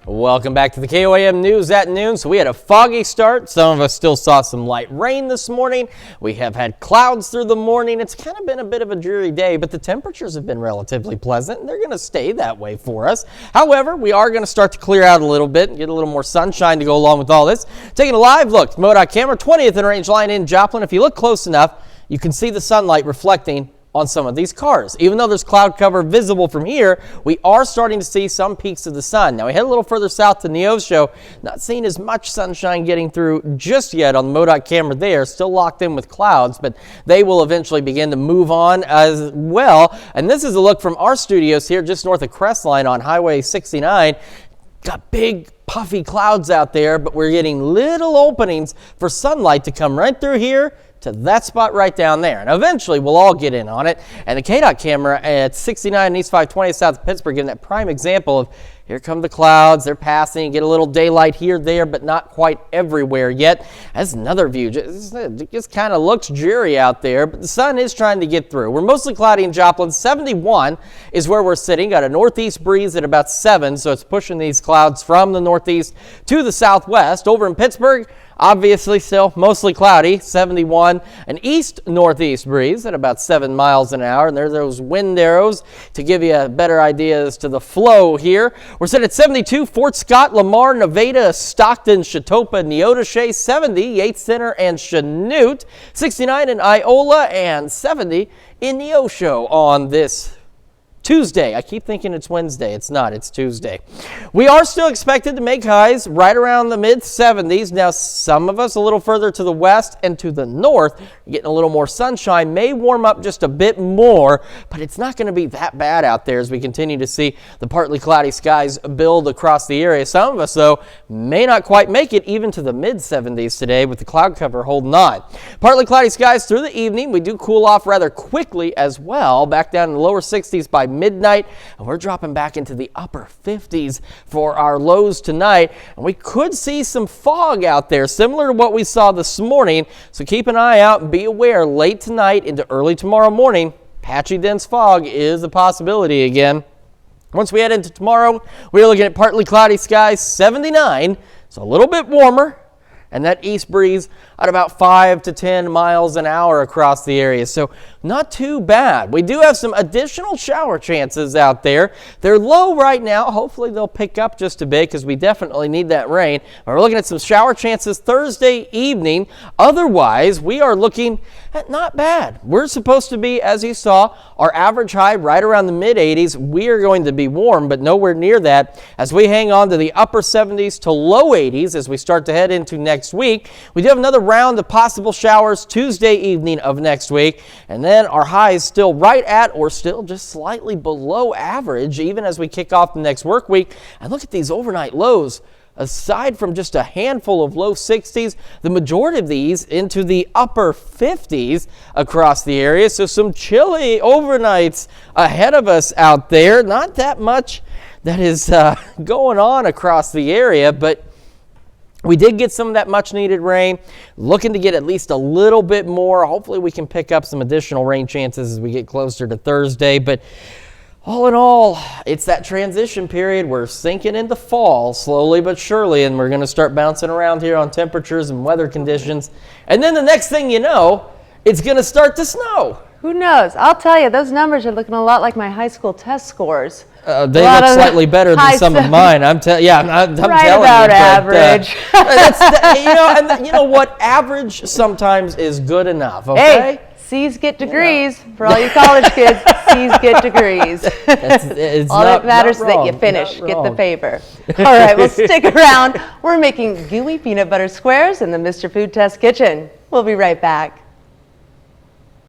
Welcome back to the KOAM News at noon. So we had a foggy start. Some of us still saw some light rain this morning. We have had clouds through the morning. It's kind of been a bit of a dreary day, but the temperatures have been relatively pleasant, and they're going to stay that way for us. However, we are going to start to clear out a little bit and get a little more sunshine to go along with all this. Taking a live look, MoDOT camera, 20th and range line in Joplin. If you look close enough, you can see the sunlight reflecting on some of these cars. Even though there's cloud cover visible from here, we are starting to see some peaks of the sun. Now we head a little further south to Neosho, not seeing as much sunshine getting through just yet on the MoDOT camera there, still locked in with clouds, but they will eventually begin to move on as well. And this is a look from our studios here just north of Crestline on Highway 69. Got big puffy clouds out there, but we're getting little openings for sunlight to come right through here to that spot right down there. And eventually we'll all get in on it. And the KDOT camera at 69 and East 520 south of Pittsburgh, giving that prime example of here come the clouds, they're passing, you get a little daylight here, there, but not quite everywhere yet. That's another view. It just kind of looks dreary out there, but the sun is trying to get through. We're mostly cloudy in Joplin. 71 is where we're sitting. Got a northeast breeze at about 7, so it's pushing these clouds from the northeast to the southwest. Over in Pittsburgh, obviously still mostly cloudy, 71, an east-northeast breeze at about 7 miles an hour, and there's those wind arrows to give you a better idea as to the flow here. We're set at 72, Fort Scott, Lamar, Nevada, Stockton, Chetopa, Neodesha, 70, Yates Center, and Chanute, 69 in Iola, and 70 in Neosho on this Tuesday. I keep thinking it's Wednesday. It's not. It's Tuesday. We are still expected to make highs right around the mid-70s. Now, some of us a little further to the west and to the north, getting a little more sunshine, may warm up just a bit more, but it's not going to be that bad out there as we continue to see the partly cloudy skies build across the area. Some of us, though, may not quite make it even to the mid-70s today with the cloud cover holding on. Partly cloudy skies through the evening. We do cool off rather quickly as well, back down in the lower 60s by midnight, and we're dropping back into the upper 50s for our lows tonight, and we could see some fog out there similar to what we saw this morning, so keep an eye out and be aware late tonight into early tomorrow morning. Patchy dense fog is a possibility again. Once we head into tomorrow, we're looking at partly cloudy skies, 79, so a little bit warmer, and that east breeze at about 5 to 10 miles an hour across the area. So not too bad. We do have some additional shower chances out there. They're low right now. Hopefully they'll pick up just a bit because we definitely need that rain. We're looking at some shower chances Thursday evening. Otherwise, we are looking at not bad. We're supposed to be, as you saw, our average high right around the mid-80s. We are going to be warm, but nowhere near that as we hang on to the upper 70s to low 80s as we start to head into next week. We do have another round of possible showers Tuesday evening of next week, and then our highs still right at or still just slightly below average even as we kick off the next work week. And look at these overnight lows. Aside from just a handful of low 60s, the majority of these into the upper 50s across the area. So some chilly overnights ahead of us out there. Not that much that is going on across the area, but we did get some of that much needed rain. Looking to get at least a little bit more. Hopefully we can pick up some additional rain chances as we get closer to Thursday. But all in all, it's that transition period. We're sinking into fall slowly but surely, and we're going to start bouncing around here on temperatures and weather conditions. And then the next thing you know, it's going to start to snow. Who knows? I'll tell you, those numbers are looking a lot like my high school test scores. They look slightly better than some of mine. I'm telling you. Right about average. You know what? Average sometimes is good enough. Okay. Hey, C's get degrees for all you college kids. C's get degrees. All that matters is that you finish, get the paper. All right, well, stick around. We're making gooey peanut butter squares in the Mr. Food Test kitchen. We'll be right back.